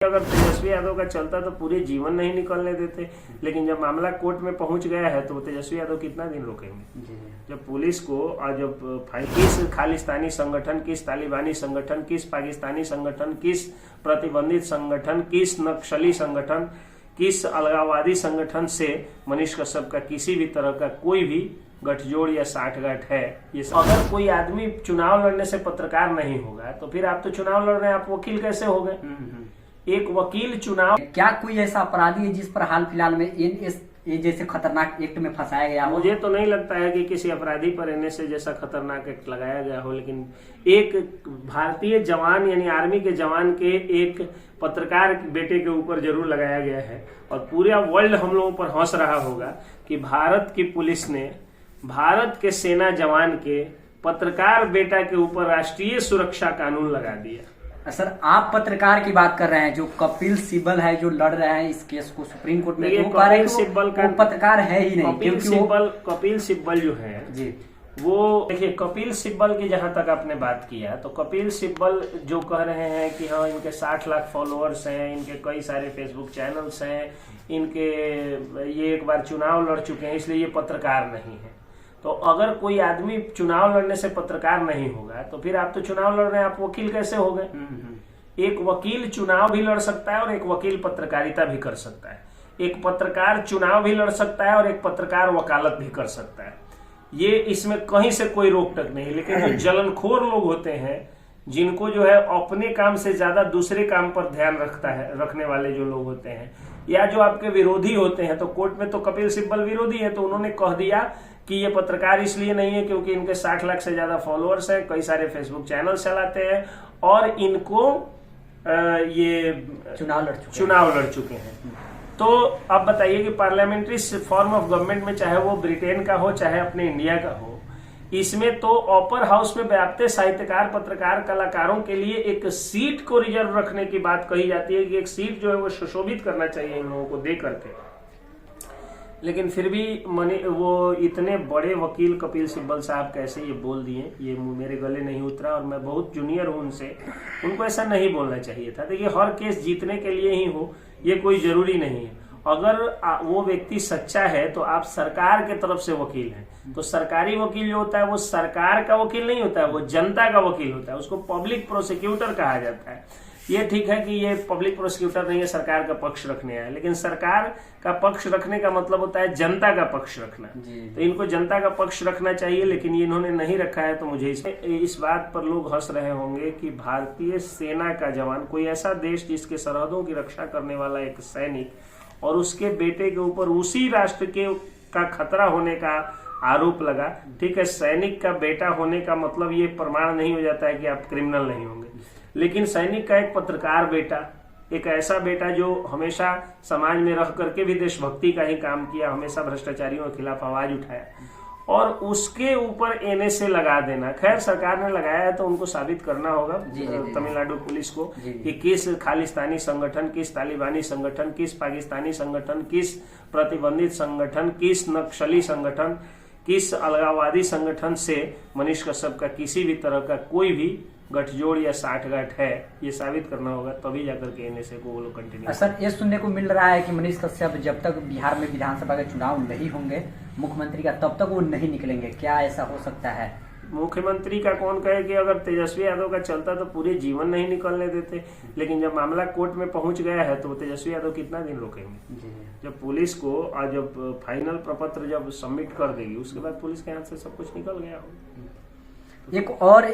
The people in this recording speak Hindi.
अगर तेजस्वी यादव का चलता तो पूरे जीवन नहीं निकलने देते, लेकिन जब मामला कोर्ट में पहुंच गया है तो तेजस्वी यादव कितना दिन रोकेंगे। जब पुलिस को और जब किस खालिस्तानी संगठन, किस तालिबानी संगठन, किस पाकिस्तानी संगठन, किस प्रतिबंधित संगठन, किस नक्सली संगठन, किस अलगाववादी संगठन से मनीष कश्यप का किसी भी तरह का कोई भी गठजोड़ या साठगांठ है, ये अगर कोई आदमी चुनाव लड़ने से पत्रकार नहीं होगा तो फिर आप तो चुनाव लड़ रहे हैं, आप वकील कैसे हो गए। एक वकील चुनाव, क्या कोई ऐसा अपराधी है जिस पर हाल फिलहाल में एनएसए जैसे खतरनाक एक्ट में फंसाया गया हो? मुझे तो नहीं लगता है कि किसी अपराधी पर एनएसए जैसा खतरनाक एक्ट लगाया गया हो, लेकिन एक भारतीय जवान यानी आर्मी के जवान के एक पत्रकार बेटे के ऊपर जरूर लगाया गया है। और पूरा वर्ल्ड हम लोगों पर हंस रहा होगा कि भारत की पुलिस ने भारत के सेना जवान के पत्रकार बेटा के ऊपर राष्ट्रीय सुरक्षा कानून लगा दिया। सर, आप पत्रकार की बात कर रहे हैं, जो कपिल सिब्बल है जो लड़ रहे हैं इस केस को सुप्रीम कोर्ट में, तो कपिल सिब्बल का पत्रकार है ही नहीं। कपिल सिब्बल जो है जी, वो देखिए, कपिल सिब्बल की जहां तक आपने बात किया तो कपिल सिब्बल जो कह रहे हैं कि हाँ इनके 60 लाख फॉलोअर्स हैं, इनके कई सारे फेसबुक चैनल्स हैं, इनके ये एक बार चुनाव लड़ चुके हैं इसलिए ये पत्रकार नहीं है। तो अगर कोई आदमी चुनाव लड़ने से पत्रकार नहीं होगा तो फिर आप तो चुनाव लड़ रहे हैं, आप वकील कैसे हो गए। एक वकील चुनाव भी लड़ सकता है और एक वकील पत्रकारिता भी कर सकता है। एक पत्रकार चुनाव भी लड़ सकता है और एक पत्रकार वकालत भी कर सकता है। ये इसमें कहीं से कोई रोक टोक नहीं। लेकिन जो जलनखोर लोग होते हैं, जिनको जो है अपने काम से ज्यादा दूसरे काम पर ध्यान रखने वाले जो लोग होते हैं, या जो आपके विरोधी होते हैं, तो कोर्ट में तो कपिल सिब्बल विरोधी है तो उन्होंने कह दिया कि ये पत्रकार इसलिए नहीं है क्योंकि इनके 60 लाख से ज्यादा फॉलोअर्स हैं, कई सारे फेसबुक चैनल चलाते हैं और इनको ये चुनाव लड़ चुके हैं। तो अब बताइए कि पार्लियामेंट्री फॉर्म ऑफ गवर्नमेंट में, चाहे वो ब्रिटेन का हो चाहे अपने इंडिया का हो, इसमें तो अपर हाउस में व्याप्त साहित्यकार, पत्रकार, कलाकारों के लिए एक सीट को रिजर्व रखने की बात कही जाती है कि एक सीट जो है वो सुशोभित करना चाहिए इन लोगों को दे करके। लेकिन फिर भी वो इतने बड़े वकील कपिल सिब्बल साहब कैसे ये बोल दिए, ये मेरे गले नहीं उतरा। और मैं बहुत जूनियर हूं उनसे, उनको ऐसा नहीं बोलना चाहिए था। देखिए, हर केस जीतने के लिए ही हो ये कोई जरूरी नहीं है। अगर वो व्यक्ति सच्चा है तो आप सरकार के तरफ से वकील हैं, तो सरकारी वकील जो होता है वो सरकार का वकील नहीं होता है, वो जनता का वकील होता है, उसको पब्लिक प्रोसिक्यूटर कहा जाता है। ये ठीक है कि ये पब्लिक प्रोसिक्यूटर नहीं है, सरकार का पक्ष रखने आया, लेकिन सरकार का पक्ष रखने का मतलब होता है जनता का पक्ष रखना। तो इनको जनता का पक्ष रखना चाहिए, लेकिन ये इन्होंने नहीं रखा है। तो मुझे इस बात पर लोग हंस रहे होंगे कि भारतीय सेना का जवान, कोई ऐसा देश जिसके सरहदों की रक्षा करने वाला एक सैनिक, और उसके बेटे के ऊपर उसी राष्ट्र का खतरा होने का आरोप लगा। ठीक है, सैनिक का बेटा होने का मतलब ये प्रमाण नहीं हो जाता है कि आप क्रिमिनल नहीं होंगे, लेकिन सैनिक का एक पत्रकार बेटा, एक ऐसा बेटा जो हमेशा समाज में रह करके भी देशभक्ति का ही काम किया, हमेशा भ्रष्टाचारियों के खिलाफ आवाज उठाया, और उसके ऊपर एनएसए लगा देना। खैर, सरकार ने लगाया है तो उनको साबित करना होगा तमिलनाडु पुलिस को कि किस खालिस्तानी संगठन, किस तालिबानी संगठन, किस पाकिस्तानी संगठन, किस प्रतिबंधित संगठन, किस नक्सली संगठन, किस अलगाववादी संगठन से मनीष कश्यप का किसी भी तरह का कोई भी गठजोड़ या साठगांठ है, ये साबित करना होगा, तभी जाकर के एनएसए को वो लोग कंटिन्यू। सर, ये सुनने को मिल रहा है कि मनीष कश्यप जब तक बिहार में विधानसभा के चुनाव नहीं होंगे मुख्यमंत्री का, तब तक वो नहीं निकलेंगे। क्या ऐसा हो सकता है? मुख्यमंत्री का कौन कहे कि अगर तेजस्वी यादव का चलता तो पूरे जीवन नहीं निकलने देते, लेकिन जब मामला कोर्ट में पहुंच गया है तो तेजस्वी यादव कितना दिन रोकेंगे। जब पुलिस को और जब फाइनल प्रपत्र जब सबमिट कर देगी उसके बाद पुलिस के हाथ से सब कुछ निकल गया हो। एक और